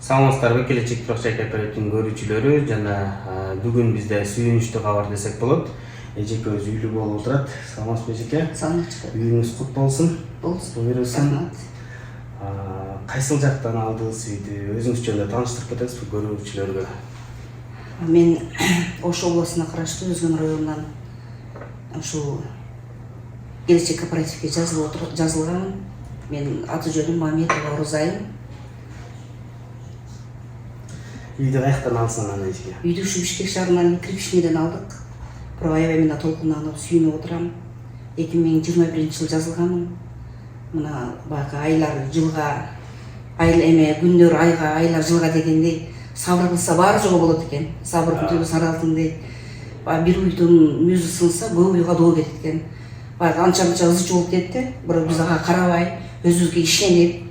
Саламатсыздарбы, келечек турак-жай кооперативинин көрүүчүлөрү жана бүгүн бизде сүйүнүчтүү кабар десек болот. Эжекебиз үйлүү болуп отурат. Саламатсызбы эжеке? Саламатчылык. Үйүңүз кут болсун. Болсун. Буйрусын. Рахмат. Кайсыл жактан алдыңыз үйдү? Өзүңүз жөнүндө тааныштырып кетесизби көрүүчүлөргө? Мен Ош областына караштуу Өзгөн районунан ушул келечек кооперативге жазылганмын. Мен аты жөнүм Маметова Розайым. Үйдү каяктан алсаң анан эжеке? Үйдү ушу Бишкек шаарынан кирпичныйден алдык. Бирок аябай мен толкунданып сүйүнүп отурам. 2021-жылы жазылганмын. Мына баягы айлар жылга, күндөр айга, айлар жылга дегендей сабыр кылса баары жолго болот экен. Сабырдын түбү алтын дейт. Бир үйдүн мүзү сынса көп үйгө доо кетет экен. Баягы анча-мынча ызы чуу болуп кетти. Бирок биз ага карабай, өзүбүзгө ишенип,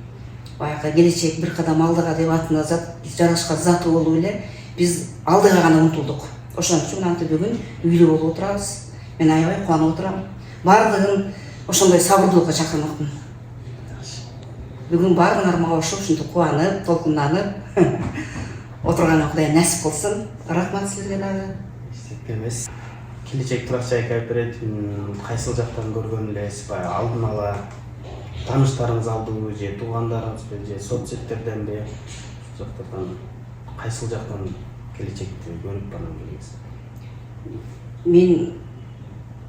баягы келечек бир кадам алдыга деп атына жарашкан заты болуп эле биз алдыга гана умтулдук. Ошон үчүн антип бүгүн үйлүү болуп отурабыз. Мен аябай кубанып отурам. Бардыгын ошондой сабырдуулукка чакырмакмын. Бүгүн баарыңар мага ошо ушинтип кубанып, толкунданып отургана Кудай насип кылсын. Рахмат силерге дагы. Эчтеке эмес. Келечек турак-жай кооперативин кайсыл жактан көргөн элесиз? Баягы алдын ала тааныштарыңыз алдыбы же туугандарыңызбы же соцсеттерденби? Ушул жактардан кайсыл жактан келечекти көрүп анан келдиңиз? Мен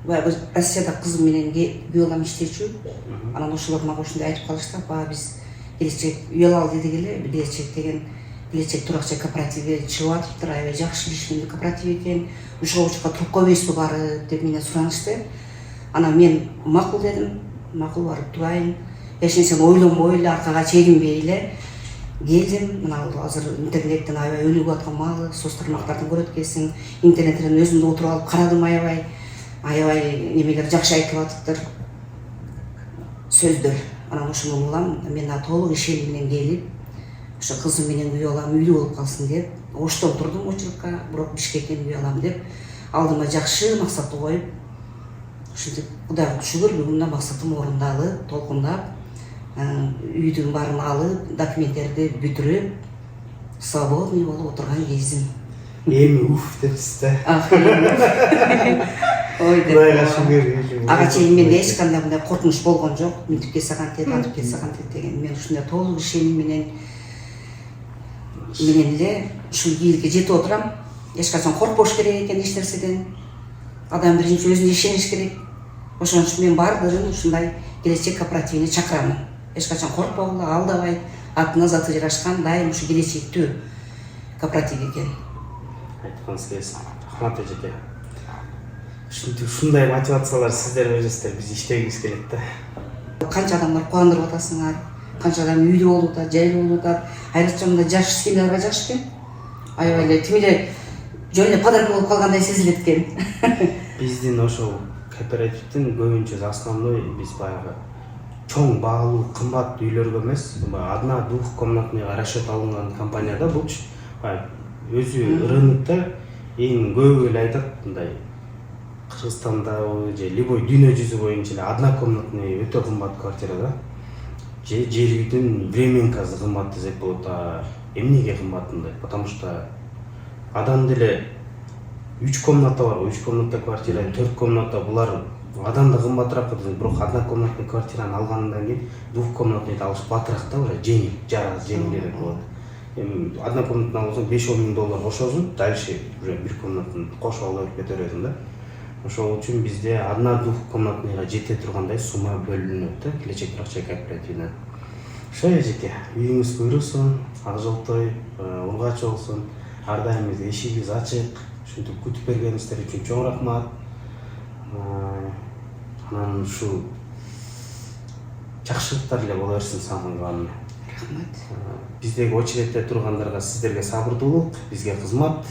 баягы Россияда кызым менен күйөө балам иштечү. Анан ошолор мага ушундай айтып калышты: "Апа, биз келечек үй алалы дедик эле, келечек деген келечек турак-жай кооперативи чыгып атыптыр, аябай жакшы бишкемдүү кооператив экен. Ушул жака туруп койбойсузбу бары?" деп менден суранышты. Анан мен макул дедим. Макул барып турайын. Эч нерсени ойлонбой эле, аркага чегинбей эле келдим. Мына азыр интернеттен аябай өнүгүп аткан маалы, соц тармактардан көрөт экенсиң. Интернеттен өзүм да отуруп алып карадым, аябай немелер жакшы айтылып атыптыр. Сөздөр. Анан ошону улам, мен толук ишеним менен келип, ошо кызым менен күйөө балам үйлүү болуп калсын деп, Оштон турдум очурукка, бирок Бишкектен күйөө балам деп алдыма жакшы максатты коюп, ушинтип Кудайга шүгүр бүгүн максатым орундалып, толкундап, үйдүн баарын алып, документтерди бүтүрүп, свободный болуп отурган кезим. Эми уф депсиз да. Ой деп. Кудайга шүгүр. Ага чейин менде эч кандай мындай коркунуч болгон жок. Мынтип келсе кантет, антип келсе кантет деген. Мен ушундай толук ишеним менен эле ушул ийгиликке жетип отурам. Эч качан коркпош керек экен эч нерседен. Адам биринчи өзүнө ишениш керек. Ошон үчүн мен бардыгын ушундай келечек кооперативине чакырамын. Эч качан коркпогула, алдабай, атына заты жарашкан дайым ушу келечектүү кооператив экен. Айткыңыз келсин. Рахмат эжеке. Ушундай мотивациялар сиздер бересиздер, биз иштегибиз келет да. Канча адамдар кубандырып атасыңар, канча адам үйлүү болуп атат, жайлуу болуп атат. Айрыкча мындай жаш семьяларга жакшы экен. Аябай эле тим эле жөн эле подарка болуп калгандай сезилет экен. Биздин ошол кооперативдин көбүнчөсү основной биз баягы чоң баалуу кымбат үйлөргө эмес, одна двухкомнатныйга расчет алынган компанияда булчу өзү рынокто эң көбү эле айтат мындай Кыргызстандабы же любой дүйнө жүзү боюнча эле однокомнатный өтө кымбат квартира да. Же жер үйдүн временкасы кымбат десек болот. Эмнеге кымбат мындай? Потому что адам деле 3 комната бар, 3 комната квартира, 4 комната булар адан да кымбатыраак болот. Бирок однокомнатный квартираны алгандан кийин двухкомнатныйды алыш батыраак да, уже жеңил, жарас жеңилирээк болот. Эми однокомнатный алсаң $5-10 миң кошосуң, дальше уже бир комнатаны кошуп алып кетересиң да. Ошол үчүн бизде одна двухкомнатныйга жете тургандай сумма бөлүнөт да келечек турак-жай кооперативинен. Ошо эжеке, үйүңүз буйрусун, ак жолтой, ургач болсун. Ар дайым бизде эшигибиз ачык. Ушинтип күтүп бергениңиздер үчүн чоң рахмат. Анан ушу жакшылыктар эле боло берсин самый. Рахмат. Биздеги очередте тургандарга сиздерге сабырдуулук, бизге кызмат.